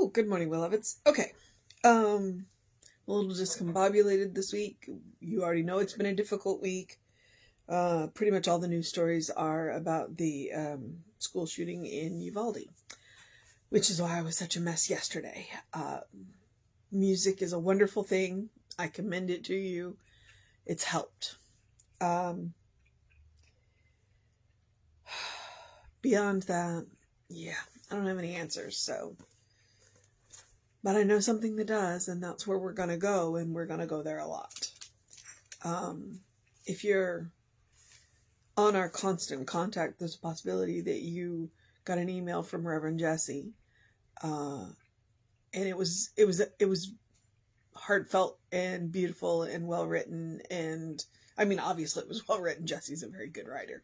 Oh, good morning, beloveds. Okay. A little discombobulated this week. You already know it's been a difficult week. Pretty much all the news stories are about the school shooting in Uvalde, which is why I was such a mess yesterday. Music is a wonderful thing. I commend it to you. It's helped. Beyond that, I don't have any answers, but I know something that does, and that's where we're going to go, and we're going to go there a lot. If you're on our constant contact, there's a possibility that you got an email from Reverend Jesse, and it was heartfelt and beautiful and well written, and I mean, obviously it was well written. Jesse's a very good writer.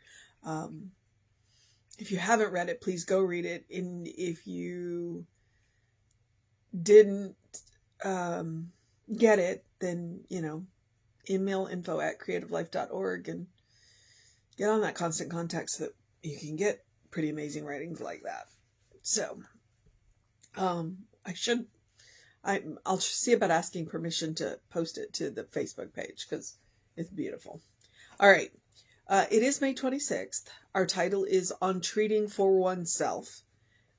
If you haven't read it, please go read it, and if you didn't get it, then email info@creativelife.org and get on that constant contact so that you can get pretty amazing writings like that. So I'll see about asking permission to post it to the Facebook page because it's beautiful. All right. It is May 26th. Our title is On Treating for Oneself.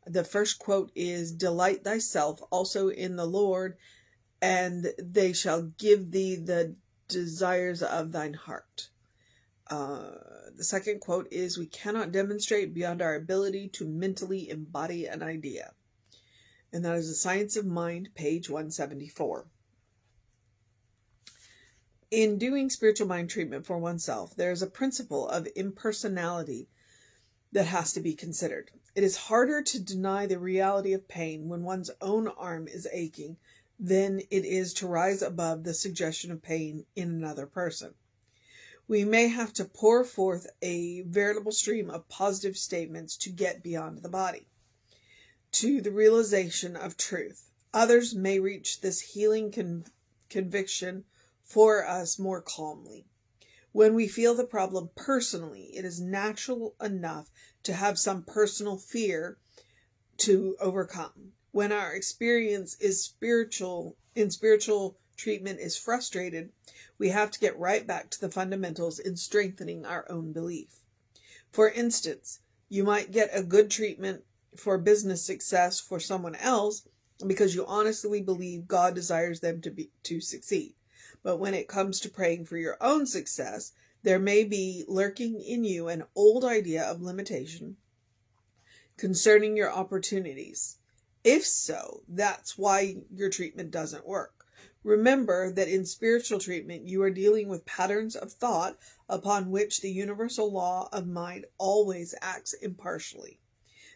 The first quote is, "Delight thyself also in the Lord, and they shall give thee the desires of thine heart." The second quote is, "We cannot demonstrate beyond our ability to mentally embody an idea." And that is The Science of Mind, page 174. In doing spiritual mind treatment for oneself, there is a principle of impersonality that has to be considered. It is harder to deny the reality of pain when one's own arm is aching than it is to rise above the suggestion of pain in another person. We may have to pour forth a veritable stream of positive statements to get beyond the body, to the realization of truth. Others may reach this healing conviction for us more calmly. When we feel the problem personally, it is natural enough to have some personal fear to overcome. When our experience in spiritual treatment is frustrated, we have to get right back to the fundamentals in strengthening our own belief. For instance, you might get a good treatment for business success for someone else because you honestly believe God desires them to succeed. But when it comes to praying for your own success, there may be lurking in you an old idea of limitation concerning your opportunities. If so, that's why your treatment doesn't work. Remember that in spiritual treatment, you are dealing with patterns of thought upon which the universal law of mind always acts impartially.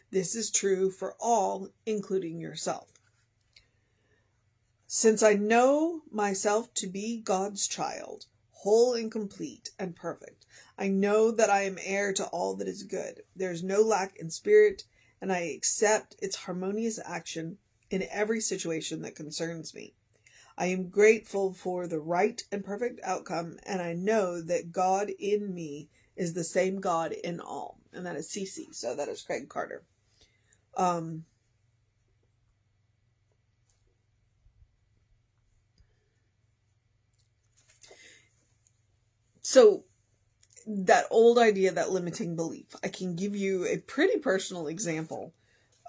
This is true for all, including yourself. Since I know myself to be God's child, whole and complete and perfect, I know that I am heir to all that is good. There is no lack in spirit, and I accept its harmonious action in every situation that concerns me. I am grateful for the right and perfect outcome, and I know that God in me is the same God in all. And that is Cece. So that is Craig Carter. So that old idea, that limiting belief, I can give you a pretty personal example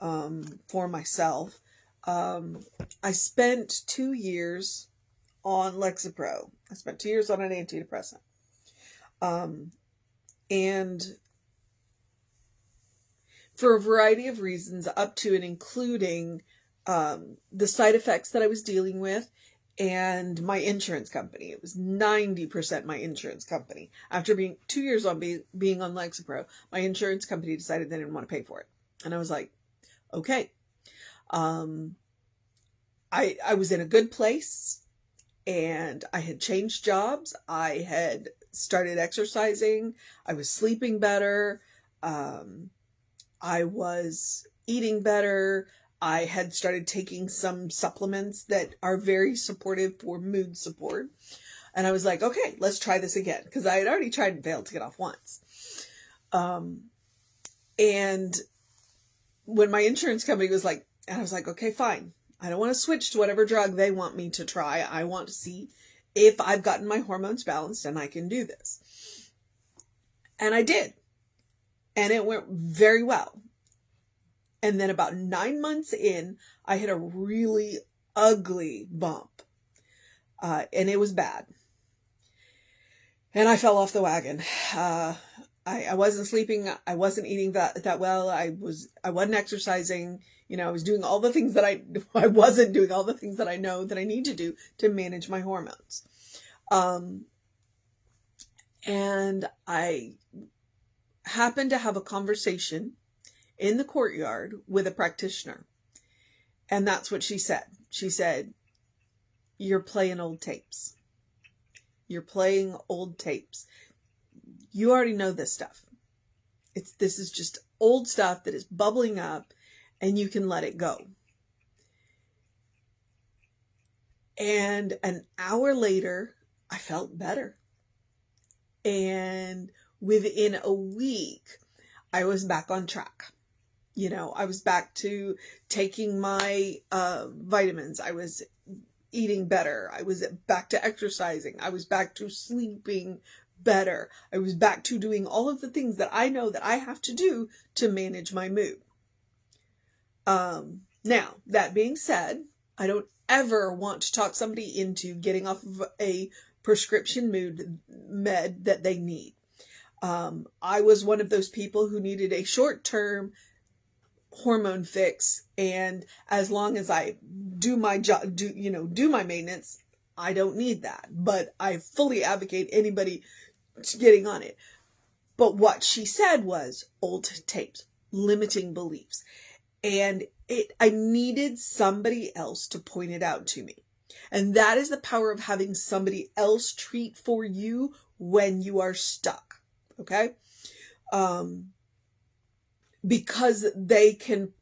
for myself. I spent 2 years on Lexapro. I spent 2 years on an antidepressant. And for a variety of reasons, up to and including the side effects that I was dealing with and my insurance company. It was 90% my insurance company. After being 2 years on being on Lexapro, my insurance company decided they didn't want to pay for it. And I was like, okay. I was in a good place, and I had changed jobs. I had started exercising. I was sleeping better. I was eating better. I had started taking some supplements that are very supportive for mood support. And I was like, okay, let's try this again. Because I had already tried and failed to get off once. And when my insurance company was like, and I was like, okay, fine. I don't want to switch to whatever drug they want me to try. I want to see if I've gotten my hormones balanced and I can do this. And I did. And it went very well. And then about 9 months in, I hit a really ugly bump. And it was bad. And I fell off the wagon. I wasn't sleeping. I wasn't eating that well. I wasn't exercising. I was doing all the things that I wasn't doing all the things that I know that I need to do to manage my hormones. And I happened to have a conversation in the courtyard with a practitioner. And that's what she said. She said, "You're playing old tapes. You're playing old tapes. You already know this stuff. This is just old stuff that is bubbling up, and you can let it go." And an hour later, I felt better. And within a week, I was back on track. I was back to taking my vitamins. I was eating better. I was back to exercising. I was back to sleeping better. I was back to doing all of the things that I know that I have to do to manage my mood. Now, that being said, I don't ever want to talk somebody into getting off of a prescription mood med that they need. I was one of those people who needed a short-term hormone fix, and as long as I do my job, do my maintenance, I don't need that. But I fully advocate anybody getting on it. But what she said was old tapes, limiting beliefs. And I needed somebody else to point it out to me. And that is the power of having somebody else treat for you when you are stuck. Okay? Because they can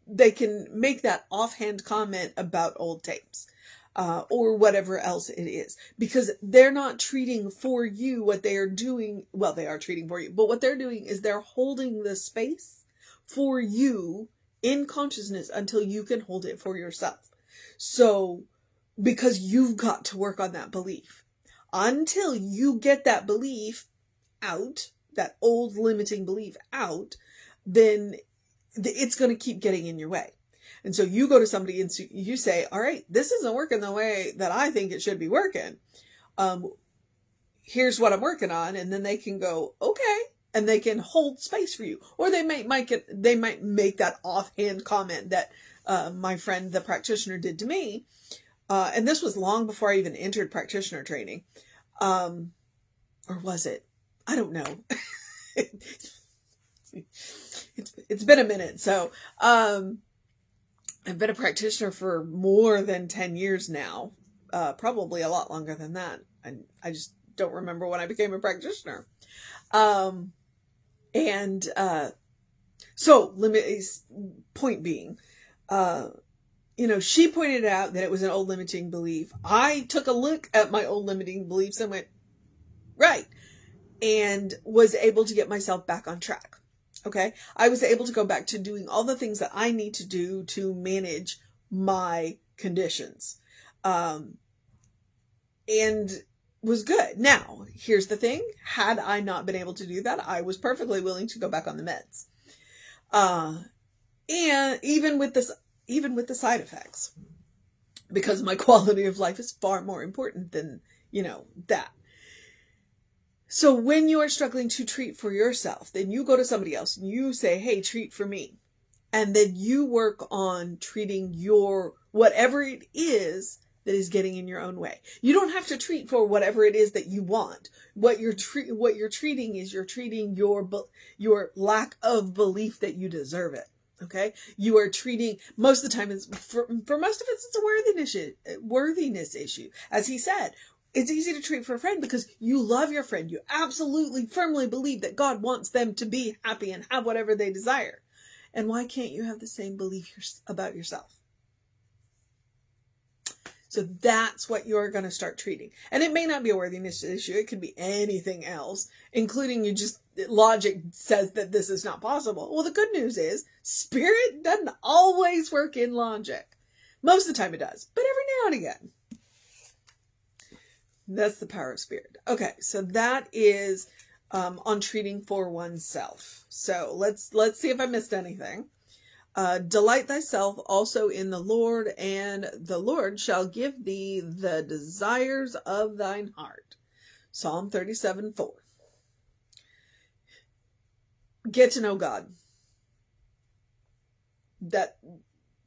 make that offhand comment about old tapes, or whatever else it is, because they're not treating for you. What they are doing, well, they are treating for you, but what they're doing is they're holding the space for you in consciousness until you can hold it for yourself. So, because you've got to work on that belief until you get that belief out, that old limiting belief out, then it's going to keep getting in your way. And so you go to somebody and you say, all right, this isn't working the way that I think it should be working. Here's what I'm working on. And then they can go, okay. And they can hold space for you. Or they might make that offhand comment that my friend, the practitioner, did to me. And this was long before I even entered practitioner training. Or was it? I don't know. It's been a minute. So, I've been a practitioner for more than 10 years now. Probably a lot longer than that. I just don't remember when I became a practitioner. So point being, she pointed out that it was an old limiting belief. I took a look at my old limiting beliefs and went, right. And was able to get myself back on track. Okay. I was able to go back to doing all the things that I need to do to manage my conditions. And was good. Now, here's the thing. Had I not been able to do that, I was perfectly willing to go back on the meds. And even with the side effects, because my quality of life is far more important than, that. So when you are struggling to treat for yourself, then you go to somebody else and you say, hey, treat for me. And then you work on treating your, whatever it is that is getting in your own way. You don't have to treat for whatever it is that you want. What you're treating is you're treating your lack of belief that you deserve it. Okay. You are treating, most of the time, for most of it, it's a worthiness issue. As he said, it's easy to treat for a friend because you love your friend. You absolutely firmly believe that God wants them to be happy and have whatever they desire. And why can't you have the same belief about yourself? So that's what you're going to start treating. And it may not be a worthiness issue. It could be anything else, including logic says that this is not possible. Well, the good news is spirit doesn't always work in logic. Most of the time it does, but every now and again. That's the power of spirit. Okay, so that is on treating for oneself. So let's see if I missed anything. Delight thyself also in the Lord, and the Lord shall give thee the desires of thine heart. Psalm 37:4. Get to know God.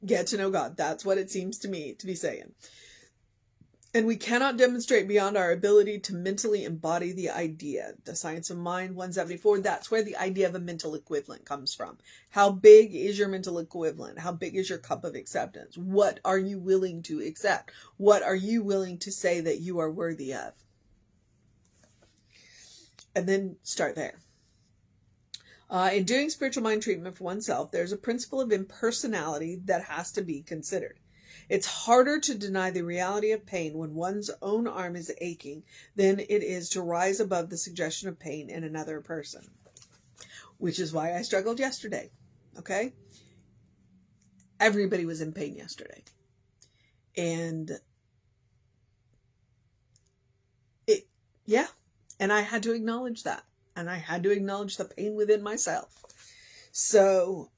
Get to know God. That's what it seems to me to be saying. And we cannot demonstrate beyond our ability to mentally embody the idea. The Science of Mind 174, that's where the idea of a mental equivalent comes from. How big is your mental equivalent? How big is your cup of acceptance? What are you willing to accept? What are you willing to say that you are worthy of? And then start there. In doing spiritual mind treatment for oneself, there's a principle of impersonality that has to be considered. It's harder to deny the reality of pain when one's own arm is aching than it is to rise above the suggestion of pain in another person. Which is why I struggled yesterday. Okay? Everybody was in pain yesterday. And and I had to acknowledge that. And I had to acknowledge the pain within myself. So,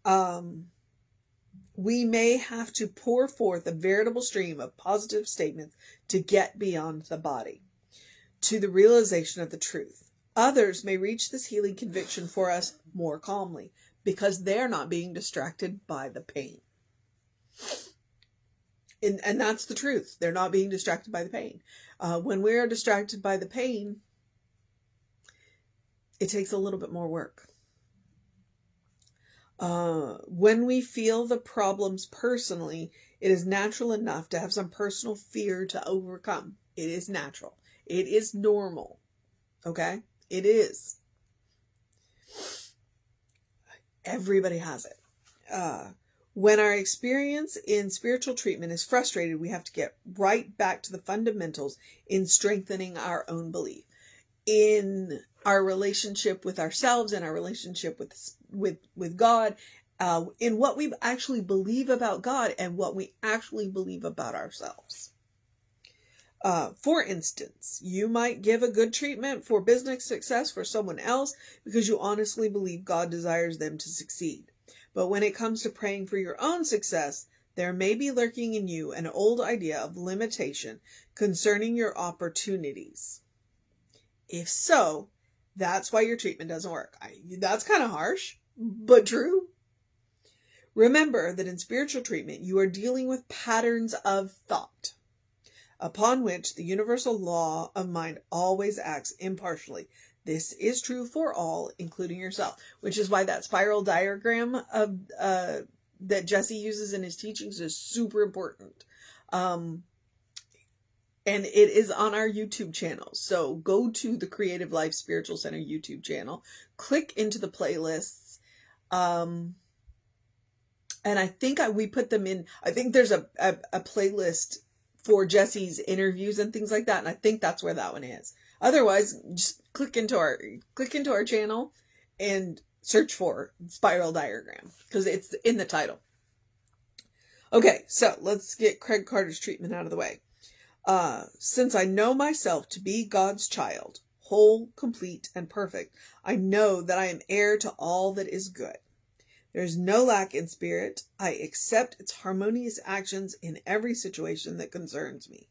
we may have to pour forth a veritable stream of positive statements to get beyond the body, to the realization of the truth. Others may reach this healing conviction for us more calmly, because they're not being distracted by the pain. And that's the truth. They're not being distracted by the pain. When we are distracted by the pain, it takes a little bit more work. When we feel the problems personally, it is natural enough to have some personal fear to overcome. It is natural. It is normal. Okay? It is. Everybody has it. When our experience in spiritual treatment is frustrated, we have to get right back to the fundamentals in strengthening our own belief. In our relationship with ourselves and our relationship with God, in what we actually believe about God and what we actually believe about ourselves. For instance, you might give a good treatment for business success for someone else because you honestly believe God desires them to succeed. But when it comes to praying for your own success, there may be lurking in you an old idea of limitation concerning your opportunities. If so, that's why your treatment doesn't work. That's kind of harsh, but true. Remember that in spiritual treatment, you are dealing with patterns of thought, upon which the universal law of mind always acts impartially. This is true for all, including yourself, which is why that spiral diagram of that Jesse uses in his teachings is super important. And it is on our YouTube channel. So go to the Creative Life Spiritual Center YouTube channel, click into the playlists. And I think we put them in, I think there's a playlist for Jesse's interviews and things like that. And I think that's where that one is. Otherwise, just click into our channel and search for spiral diagram because it's in the title. Okay, so let's get Craig Carter's treatment out of the way. Since I know myself to be God's child, whole, complete, and perfect, I know that I am heir to all that is good. There is no lack in spirit. I accept its harmonious actions in every situation that concerns me.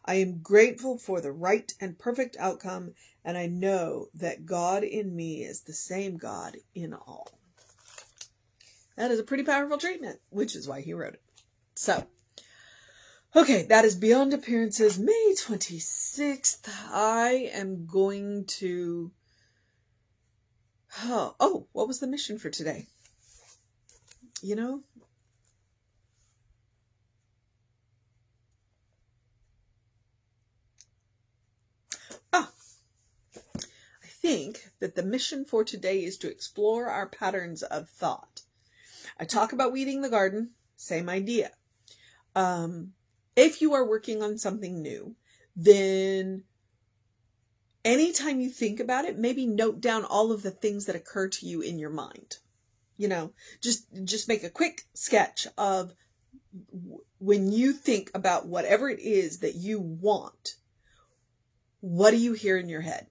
I am grateful for the right and perfect outcome, and I know that God in me is the same God in all. That is a pretty powerful treatment, which is why he wrote it. So, okay, that is Beyond Appearances, May 26th. I am going to... Oh, what was the mission for today? You know? I think that the mission for today is to explore our patterns of thought. I talk about weeding the garden, same idea. If you are working on something new, then anytime you think about it, maybe note down all of the things that occur to you in your mind. You know, just make a quick sketch of when you think about whatever it is that you want, what do you hear in your head?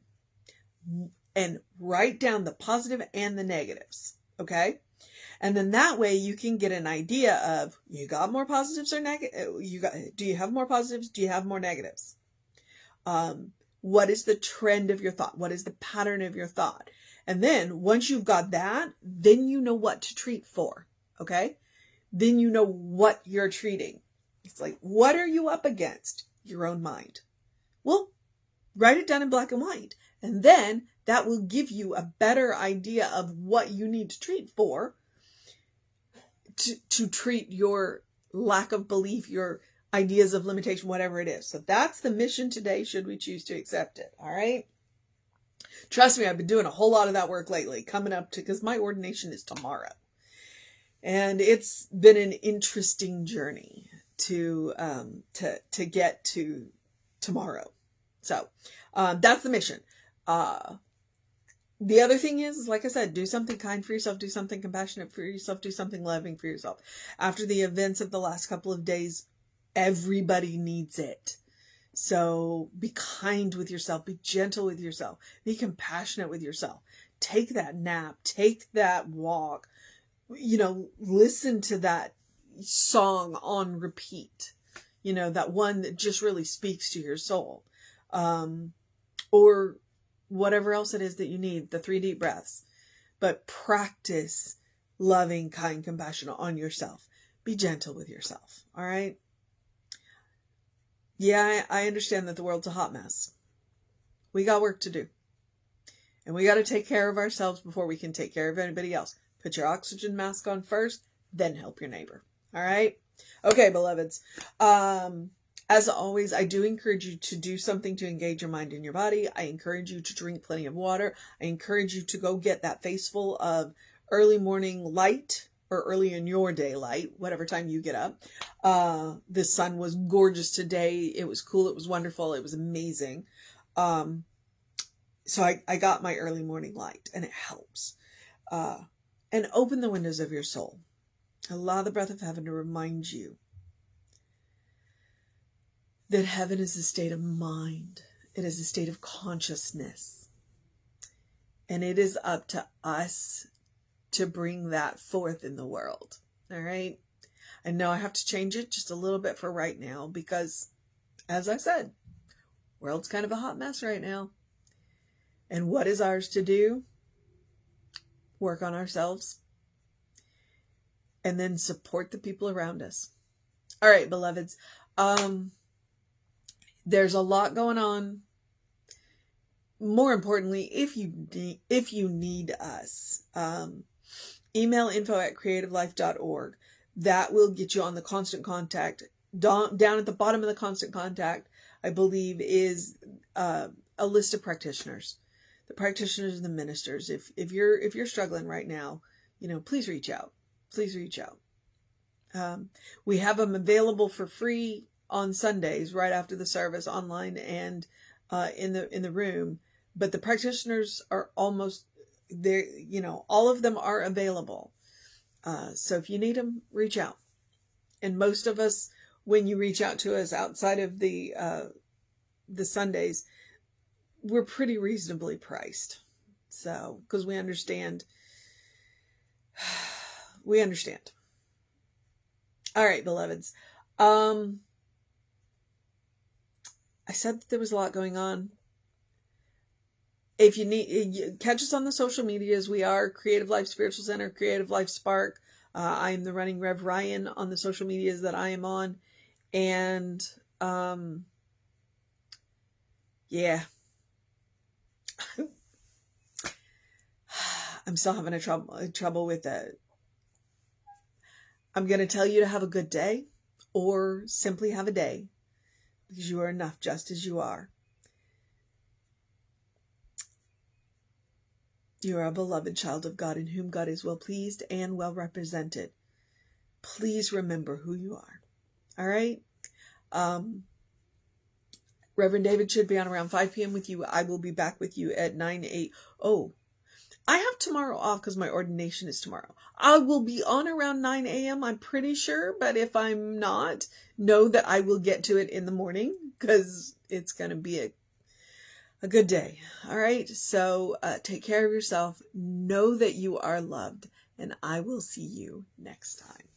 And write down the positive and the negatives. Okay. And then that way you can get an idea of, you got more positives or negative? Do you have more positives? Do you have more negatives? What is the trend of your thought? What is the pattern of your thought? And then once you've got that, then you know what to treat for. Okay. Then you know what you're treating. It's like, what are you up against? Your own mind. Well, write it down in black and white. And then that will give you a better idea of what you need to treat for, to treat your lack of belief, your ideas of limitation, whatever it is. So that's the mission today, should we choose to accept it. All right. Trust me, I've been doing a whole lot of that work lately, coming up to, because my ordination is tomorrow. And it's been an interesting journey to get to tomorrow. So, that's the mission. The other thing is, like I said, do something kind for yourself, do something compassionate for yourself, do something loving for yourself. After the events of the last couple of days, everybody needs it. So be kind with yourself, be gentle with yourself, be compassionate with yourself. Take that nap, take that walk, listen to that song on repeat, that one that just really speaks to your soul. Or whatever else it is that you need, the 3 deep breaths. But practice loving, kind compassion on yourself. Be gentle with yourself. All right. Yeah, I understand that the world's a hot mess. We got work to do. And we got to take care of ourselves before we can take care of anybody else. Put your oxygen mask on first, then help your neighbor. All right. Okay, beloveds. As always, I do encourage you to do something to engage your mind and your body. I encourage you to drink plenty of water. I encourage you to go get that face full of early morning light, or early in your day light, whatever time you get up. The sun was gorgeous today. It was cool. It was wonderful. It was amazing. So I got my early morning light, and it helps. And open the windows of your soul. Allow the breath of heaven to remind you that heaven is a state of mind. It is a state of consciousness. And it is up to us to bring that forth in the world. All right. I know I have to change it just a little bit for right now because, as I said, world's kind of a hot mess right now. And what is ours to do? Work on ourselves. And then support the people around us. All right, beloveds. There's a lot going on. More importantly, if you need us, email info@creativelife.org. That will get you on the constant contact. Down at the bottom of the constant contact, I believe, is a list of practitioners. The practitioners and the ministers. If you're struggling right now, please reach out. Please reach out. We have them available for free on Sundays right after the service, online and in the room. But the practitioners are almost there. All of them are available. So if you need them, reach out. And most of us, when you reach out to us outside of the Sundays, we're pretty reasonably priced. So, because we understand. We understand. All right, beloveds. I said that there was a lot going on. If you need, catch us on the social medias. We are Creative Life Spiritual Center, Creative Life Spark. I am the running Rev Ryan on the social medias that I am on. And, yeah. I'm still having trouble with it. I'm going to tell you to have a good day, or simply have a day, because you are enough just as you are. You are a beloved child of God in whom God is well pleased and well represented. Please remember who you are. All right? Reverend David should be on around 5 p.m. with you. I will be back with you at 9, 8. Oh, I have tomorrow off because my ordination is tomorrow. I will be on around 9 a.m., I'm pretty sure, but if I'm not, know that I will get to it in the morning because it's going to be a good day. All right, so take care of yourself. Know that you are loved, and I will see you next time.